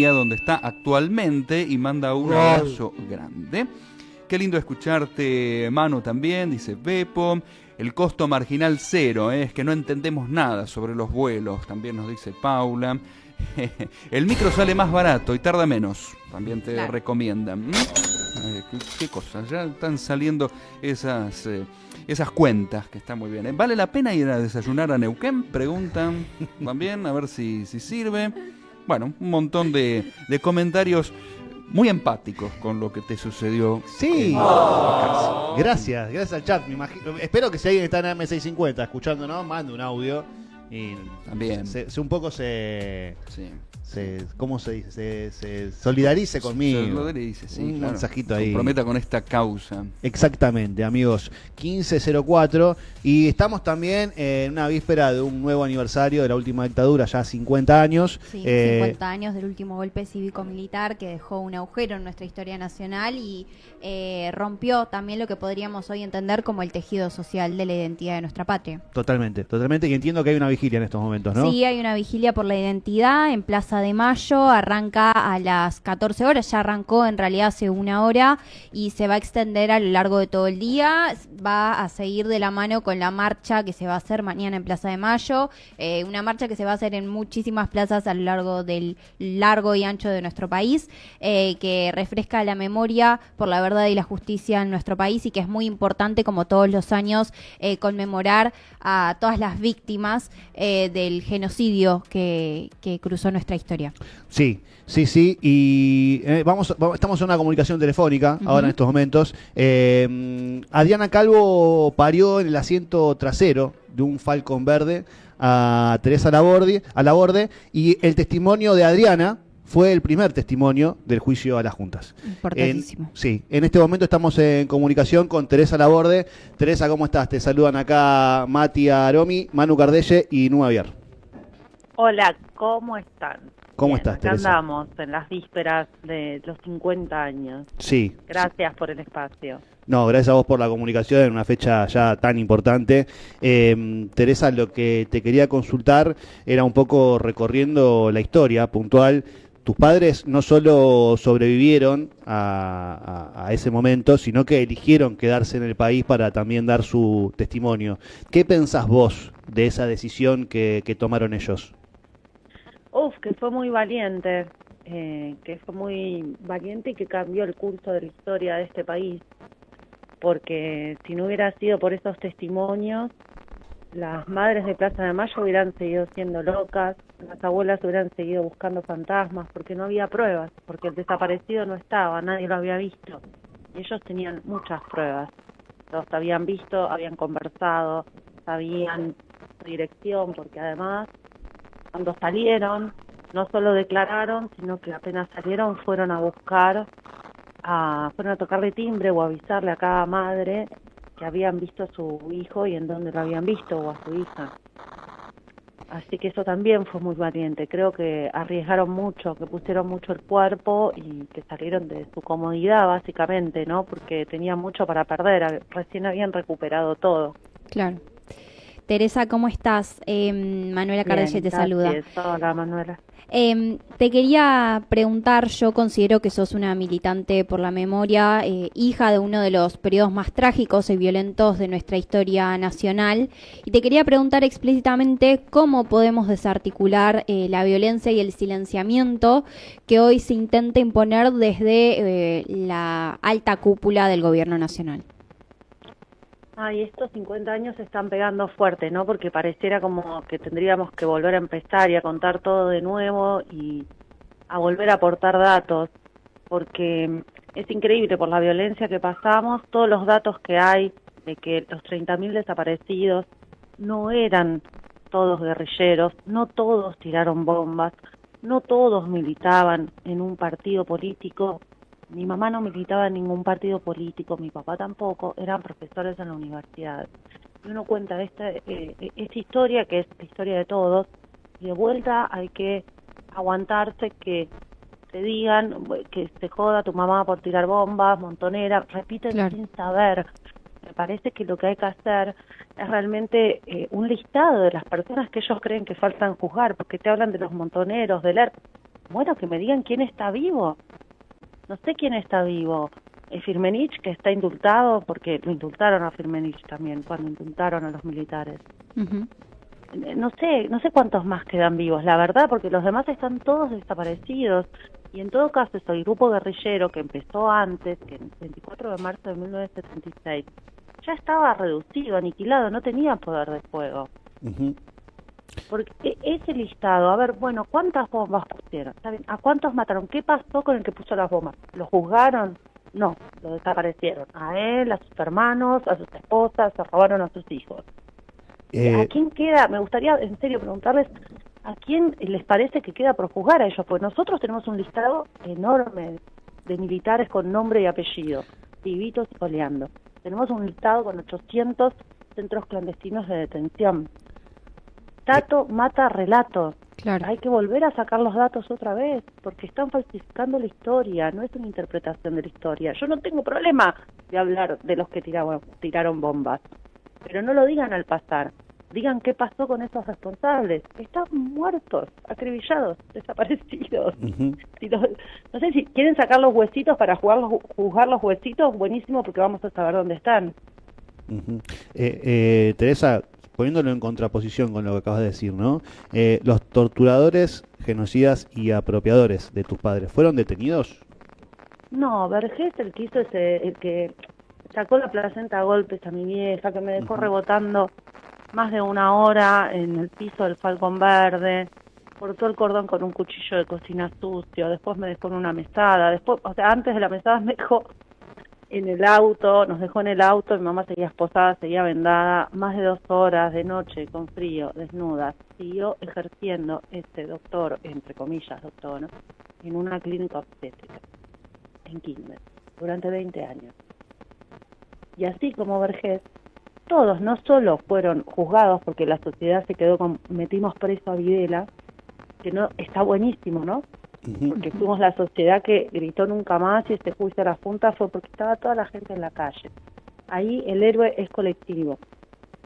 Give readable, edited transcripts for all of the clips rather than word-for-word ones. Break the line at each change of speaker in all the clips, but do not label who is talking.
donde está actualmente, y manda un abrazo grande. Qué lindo escucharte, Manu, también, dice Beppo. El costo marginal cero, es que no entendemos nada sobre los vuelos, también nos dice Paula. El micro sale más barato y tarda menos, también te recomiendan. ¿Qué cosas? Ya están saliendo esas cuentas, que están muy bien. ¿Vale la pena ir a desayunar a Neuquén? Preguntan también, a ver si sirve. Bueno, un montón de comentarios muy empáticos con lo que te sucedió.
Sí. Gracias al chat. Me imagino, espero que si alguien está en M650 escuchando, ¿no? Mande un audio y
también
un poco ¿cómo se dice? Se solidarice conmigo.
Se solidarice, sí,
un
claro.
mensajito ahí.
Comprometa con esta causa.
Exactamente, amigos. 1504. Y estamos también en una víspera de un nuevo aniversario de la última dictadura, ya 50 años.
Sí, 50 años del último golpe cívico-militar que dejó un agujero en nuestra historia nacional y rompió también lo que podríamos hoy entender como el tejido social de la identidad de nuestra patria.
Totalmente. Y entiendo que hay una vigilia en estos momentos, ¿no?
Sí, hay una vigilia por la identidad en Plaza de Mayo, arranca a las 14 horas, ya arrancó en realidad hace una hora y se va a extender a lo largo de todo el día, va a seguir de la mano con la marcha que se va a hacer mañana en Plaza de Mayo, una marcha que se va a hacer en muchísimas plazas a lo largo del largo y ancho de nuestro país, que refresca la memoria por la verdad y la justicia en nuestro país y que es muy importante, como todos los años, conmemorar a todas las víctimas del genocidio que cruzó nuestra historia.
Sí. Y estamos en una comunicación telefónica ahora en estos momentos. Adriana Calvo parió en el asiento trasero de un Falcon verde a Teresa Laborde, y el testimonio de Adriana fue el primer testimonio del juicio a las juntas.
Importantísimo.
En este momento estamos en comunicación con Teresa Laborde. Teresa, ¿cómo estás? Te saludan acá Mati Aromi, Manu Cardelle y Nu Aviar.
Hola, ¿cómo están?
¿Cómo estás,
acá
Teresa?
andamos en las vísperas de los 50 años.
Sí.
Gracias por el espacio.
No, gracias a vos por la comunicación en una fecha ya tan importante. Teresa, lo que te quería consultar era un poco recorriendo la historia puntual. Tus padres no solo sobrevivieron a ese momento, sino que eligieron quedarse en el país para también dar su testimonio. ¿Qué pensás vos de esa decisión que tomaron ellos?
Que fue muy valiente, y que cambió el curso de la historia de este país, porque si no hubiera sido por esos testimonios, las madres de Plaza de Mayo hubieran seguido siendo locas, las abuelas hubieran seguido buscando fantasmas, porque no había pruebas, porque el desaparecido no estaba, nadie lo había visto, y ellos tenían muchas pruebas, los habían visto, habían conversado, sabían su dirección, porque además cuando salieron, no solo declararon, sino que apenas salieron fueron a tocarle timbre o avisarle a cada madre que habían visto a su hijo y en dónde lo habían visto, o a su hija. Así que eso también fue muy valiente. Creo que arriesgaron mucho, que pusieron mucho el cuerpo y que salieron de su comodidad, básicamente, ¿no? Porque tenían mucho para perder, recién habían recuperado todo.
Claro. Teresa, ¿cómo estás? Manuela Cardelle te saluda.
Hola, Manuela.
Te quería preguntar, yo considero que sos una militante por la memoria, hija de uno de los periodos más trágicos y violentos de nuestra historia nacional, y te quería preguntar explícitamente cómo podemos desarticular la violencia y el silenciamiento que hoy se intenta imponer desde la alta cúpula del gobierno nacional.
Estos 50 años se están pegando fuerte, ¿no? Porque pareciera como que tendríamos que volver a empezar y a contar todo de nuevo y a volver a aportar datos, porque es increíble por la violencia que pasamos, todos los datos que hay de que los 30.000 desaparecidos no eran todos guerrilleros, no todos tiraron bombas, no todos militaban en un partido político. Mi mamá no militaba en ningún partido político, mi papá tampoco, eran profesores en la universidad. Y uno cuenta esta historia, que es la historia de todos, y de vuelta hay que aguantarse que te digan que se joda tu mamá por tirar bombas, montonera, repiten sin saber. Me parece que lo que hay que hacer es realmente un listado de las personas que ellos creen que faltan juzgar, porque te hablan de los montoneros, del ERP, bueno, que me digan quién está vivo. No sé quién está vivo. Firmenich, que está indultado, porque lo indultaron a Firmenich también, cuando indultaron a los militares.
Ujú.
No sé cuántos más quedan vivos, la verdad, porque los demás están todos desaparecidos. Y en todo caso, el grupo guerrillero que empezó antes, que el 24 de marzo de 1976, ya estaba reducido, aniquilado, no tenía poder de fuego.
Ujú.
Porque ese listado, a ver, bueno, ¿cuántas bombas pusieron? ¿Está bien? ¿A cuántos mataron? ¿Qué pasó con el que puso las bombas? ¿Lo juzgaron? No, lo desaparecieron. A él, a sus hermanos, a sus esposas, se robaron a sus hijos. ¿A quién queda? Me gustaría, en serio, preguntarles, ¿a quién les parece que queda por juzgar a ellos? Pues nosotros tenemos un listado enorme de militares con nombre y apellido, vivitos y coleando. Tenemos un listado con 800 centros clandestinos de detención. Dato mata relato.
Claro.
Hay que volver a sacar los datos otra vez, porque están falsificando la historia, no es una interpretación de la historia. Yo no tengo problema de hablar de los que tiraron bombas, pero no lo digan al pasar. Digan qué pasó con esos responsables. Están muertos, acribillados, desaparecidos.
Ujú.
No sé si quieren sacar los huesitos para juzgar los huesitos, buenísimo, porque vamos a saber dónde están.
Ujú. Teresa, poniéndolo en contraposición con lo que acabas de decir, ¿no? Los torturadores, genocidas y apropiadores de tus padres, ¿fueron detenidos?
No, Vergés, el que sacó la placenta a golpes a mi vieja, que me dejó rebotando más de una hora en el piso del Falcón Verde, cortó el cordón con un cuchillo de cocina sucio, después me dejó en una mesada, después, o sea, antes de la mesada me dejó en el auto, nos dejó en el auto, mi mamá seguía esposada, seguía vendada, más de 2 horas de noche, con frío, desnuda, siguió ejerciendo este doctor, entre comillas doctor, ¿no?, en una clínica obstétrica, en Quilmes, durante 20 años. Y así como Vergés, todos no solo fueron juzgados porque la sociedad se quedó con, metimos preso a Videla, que no está buenísimo, ¿no?
Ujú.
Porque fuimos la sociedad que gritó nunca más, y este juicio a la Junta fue porque estaba toda la gente en la calle. Ahí el héroe es colectivo.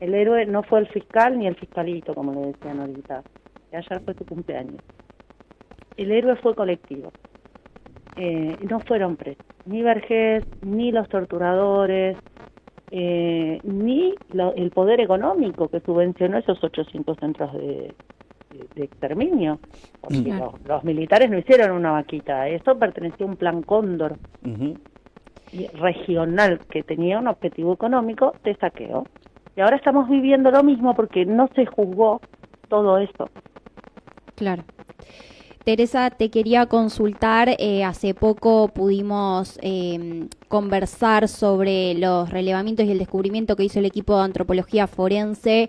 El héroe no fue el fiscal ni el fiscalito, como le decían ahorita, que ayer fue su cumpleaños. El héroe fue colectivo. No fueron presos, ni Vergés, ni los torturadores, ni el poder económico que subvencionó esos 800 centros de exterminio, porque
Claro.
los militares no hicieron una vaquita, eso pertenecía a un plan Cóndor
Ujú.
regional que tenía un objetivo económico de saqueo. Y ahora estamos viviendo lo mismo porque no se juzgó todo eso.
Claro. Teresa, te quería consultar, hace poco pudimos conversar sobre los relevamientos y el descubrimiento que hizo el equipo de antropología forense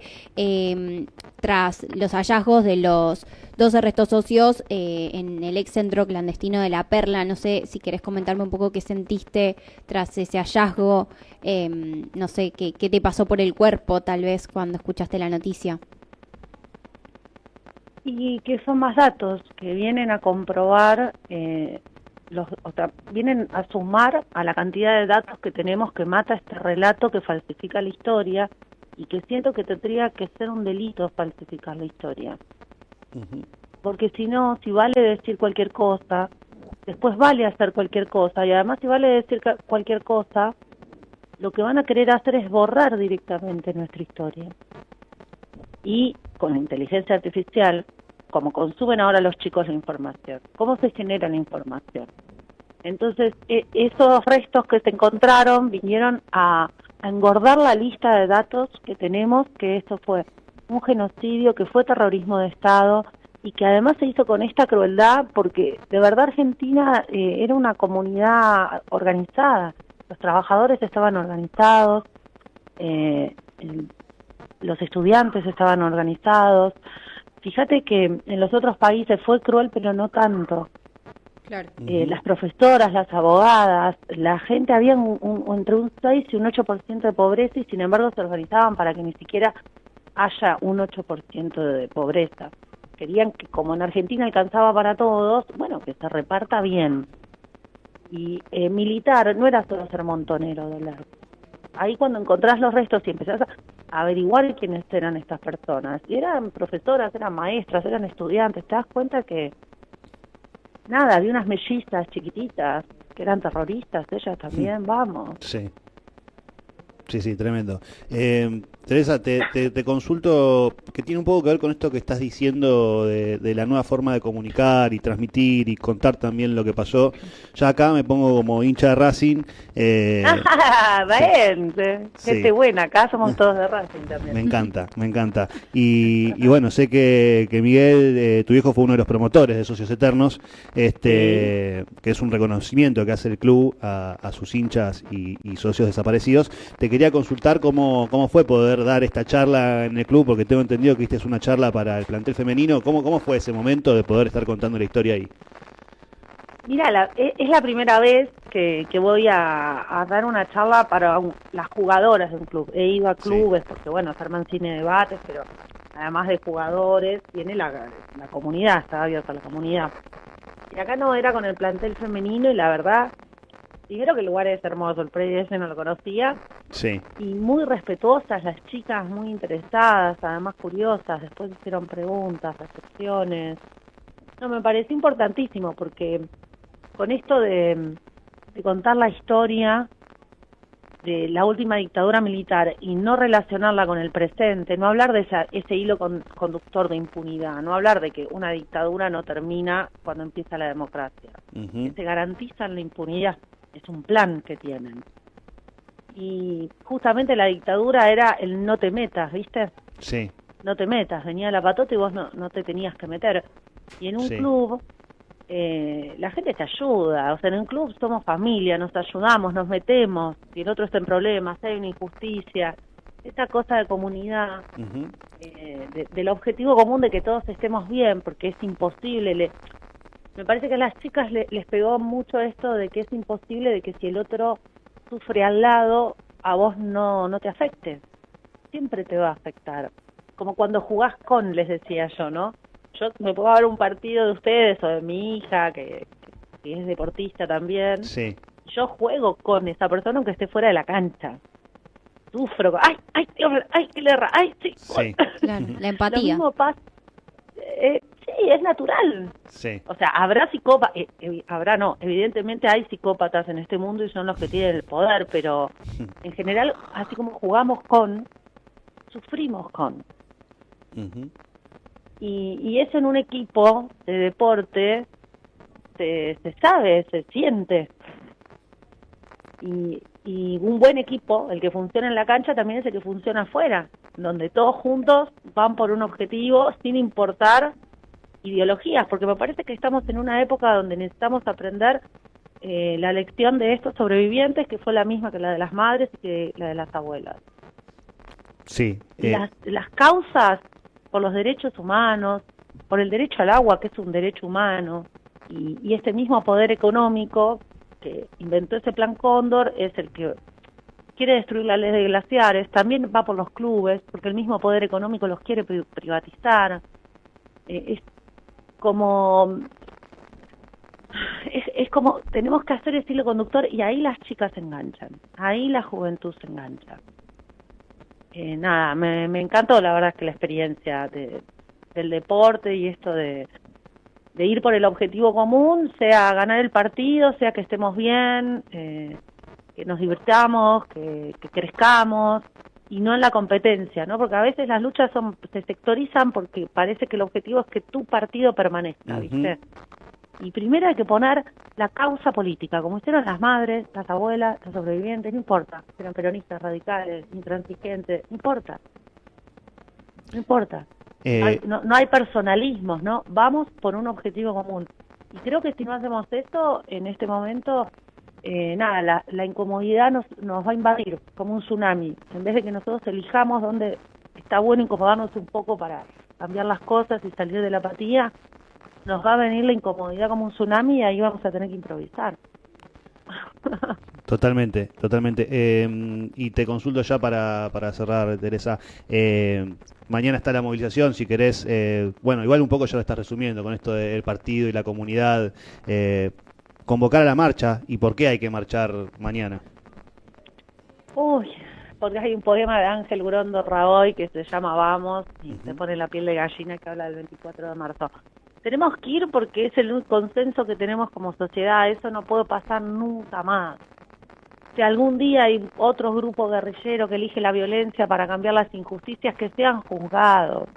tras los hallazgos de los 12 restos óseos en el ex centro clandestino de La Perla. No sé si querés comentarme un poco qué sentiste tras ese hallazgo, no sé, qué te pasó por el cuerpo tal vez cuando escuchaste la noticia.
Y que son más datos que vienen a comprobar, vienen a sumar a la cantidad de datos que tenemos que mata este relato que falsifica la historia, y que siento que tendría que ser un delito falsificar la historia.
Ujú.
Porque si no, si vale decir cualquier cosa, después vale hacer cualquier cosa, y además si vale decir cualquier cosa, lo que van a querer hacer es borrar directamente nuestra historia. Y con la inteligencia artificial, como consumen ahora los chicos la información, ¿cómo se genera la información? Entonces, esos restos que se encontraron vinieron a engordar la lista de datos que tenemos, que esto fue un genocidio, que fue terrorismo de Estado, y que además se hizo con esta crueldad, porque de verdad Argentina era una comunidad organizada, los trabajadores estaban organizados, los estudiantes estaban organizados. Fíjate que en los otros países fue cruel, pero no tanto.
Claro.
Las profesoras, las abogadas, la gente, había entre un 6 y un 8% de pobreza, y sin embargo se organizaban para que ni siquiera haya un 8% de pobreza. Querían que, como en Argentina alcanzaba para todos, bueno, que se reparta bien. Y militar no era solo ser montonero del arte. Ahí cuando encontrás los restos y empezás a averiguar quiénes eran estas personas, y eran profesoras, eran maestras, eran estudiantes, te das cuenta que nada, había unas mellizas chiquititas que eran terroristas, ellas también, vamos.
Sí. Sí, tremendo. Teresa, te consulto, que tiene un poco que ver con esto que estás diciendo de la nueva forma de comunicar y transmitir y contar también lo que pasó. Ya acá me pongo como hincha de Racing.
Bien, gente
Sí.
buena, acá somos todos de Racing también.
Me encanta. Y bueno, sé que Miguel, tu viejo fue uno de los promotores de Socios Eternos, que es un reconocimiento que hace el club a sus hinchas y socios desaparecidos. Te quería consultar cómo fue poder dar esta charla en el club, porque tengo entendido que es una charla para el plantel femenino. ¿Cómo fue ese momento de poder estar contando la historia ahí?
Mira, es la primera vez que voy a dar una charla para las jugadoras de un club. He ido a clubes porque, bueno, se arman cine debates, pero además de jugadores, viene la comunidad, está abierta la comunidad. Y acá no, era con el plantel femenino y la verdad, primero que el lugar es hermoso, el predio ese no lo conocía.
Sí.
Y muy respetuosas, las chicas muy interesadas, además curiosas, después hicieron preguntas, reflexiones. No, me pareció importantísimo porque con esto de contar la historia de la última dictadura militar y no relacionarla con el presente, no hablar de ese hilo conductor de impunidad, no hablar de que una dictadura no termina cuando empieza la democracia, que se garantizan la impunidad, es un plan que tienen. Y justamente la dictadura era el no te metas, ¿viste?
Sí.
No te metas, venía la patota y vos no te tenías que meter. Y en un club la gente te ayuda, o sea, en un club somos familia, nos ayudamos, nos metemos, si el otro está en problemas, hay una injusticia, esa cosa de comunidad, del objetivo común de que todos estemos bien, porque es imposible, me parece que a las chicas les pegó mucho esto de que es imposible de que si el otro sufre al lado, a vos no te afecte, siempre te va a afectar, como cuando jugás con, les decía yo, ¿no? Yo me puedo ver un partido de ustedes o de mi hija, que es deportista también.
Sí.
Yo juego con esa persona aunque esté fuera de la cancha. Sufro. ¡Ay, que le erra! ¡Ay, sí!
Sí.
Claro, la empatía.
Lo mismo pasa. Sí, es natural.
Sí.
O sea, habrá psicópatas, evidentemente hay psicópatas en este mundo y son los que tienen el poder, pero en general, así como jugamos con, sufrimos con. Y eso en un equipo de deporte se sabe, se siente. Y un buen equipo, el que funciona en la cancha, también es el que funciona afuera, donde todos juntos van por un objetivo sin importar ideologías, porque me parece que estamos en una época donde necesitamos aprender la lección de estos sobrevivientes, que fue la misma que la de las madres y que la de las abuelas.
Sí.
Las causas por los derechos humanos, por el derecho al agua, que es un derecho humano, y este mismo poder económico que inventó ese plan Cóndor es el que quiere destruir la ley de glaciares, también va por los clubes, porque el mismo poder económico los quiere privatizar. Es como tenemos que hacer ese hilo conductor y ahí las chicas se enganchan, ahí la juventud se engancha. Nada, me encantó la verdad que la experiencia del deporte y esto de ir por el objetivo común, sea ganar el partido, sea que estemos bien, que nos divirtamos, que crezcamos, y no en la competencia, ¿no? Porque a veces las luchas se sectorizan porque parece que el objetivo es que tu partido permanezca, ¿viste? Y primero hay que poner la causa política, como hicieron las madres, las abuelas, los sobrevivientes, no importa, si eran peronistas, radicales, intransigentes, no importa. No importa. No hay personalismos, ¿no? Vamos por un objetivo común. Y creo que si no hacemos eso, en este momento, la incomodidad nos va a invadir como un tsunami. En vez de que nosotros elijamos dónde está bueno incomodarnos un poco para cambiar las cosas y salir de la apatía, nos va a venir la incomodidad como un tsunami y ahí vamos a tener que improvisar.
Totalmente. Y te consulto ya para cerrar, Teresa. Mañana está la movilización, si querés, igual un poco ya lo estás resumiendo con esto del partido y la comunidad, convocar a la marcha y por qué hay que marchar mañana.
Porque hay un poema de Ángel Grondo Raoy que se llama Vamos y se pone la piel de gallina, que habla del 24 de marzo. tenemos que ir porque es el consenso que tenemos como sociedad, eso no puede pasar nunca más. Si algún día hay otro grupo guerrillero que elige la violencia para cambiar las injusticias, que sean juzgados.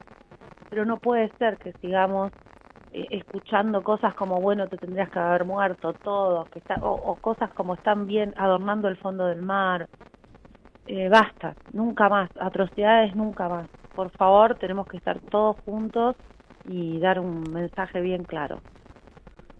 Pero no puede ser que sigamos escuchando cosas como, bueno, te tendrías que haber muerto, todo, o cosas como están bien adornando el fondo del mar. Basta, nunca más, atrocidades nunca más. Por favor, tenemos que estar todos juntos y dar un mensaje bien claro.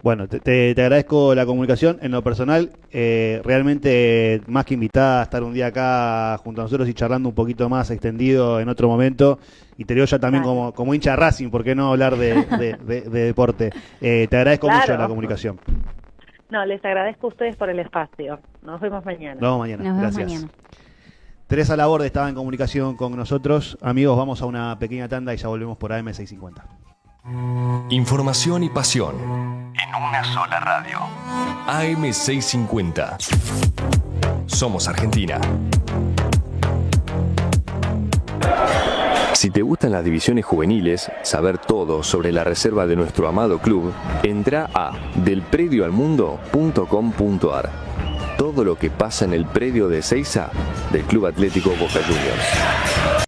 Bueno, te agradezco la comunicación. En lo personal, realmente más que invitada a estar un día acá junto a nosotros y charlando un poquito más extendido en otro momento. Y te digo ya también como hincha de Racing, ¿por qué no hablar de deporte? Te agradezco mucho la comunicación.
No, les agradezco a ustedes por el espacio. Nos vemos mañana.
Nos vemos mañana.
Nos vemos
Gracias.
mañana.
Teresa Laborde estaba en comunicación con nosotros. Amigos, vamos a una pequeña tanda y ya volvemos por AM650.
Información y pasión en una sola radio. AM650. Somos Argentina. Si te gustan las divisiones juveniles, saber todo sobre la reserva de nuestro amado club, entra a delpredioalmundo.com.ar. Todo lo que pasa en el predio de Ezeiza del Club Atlético Boca Juniors.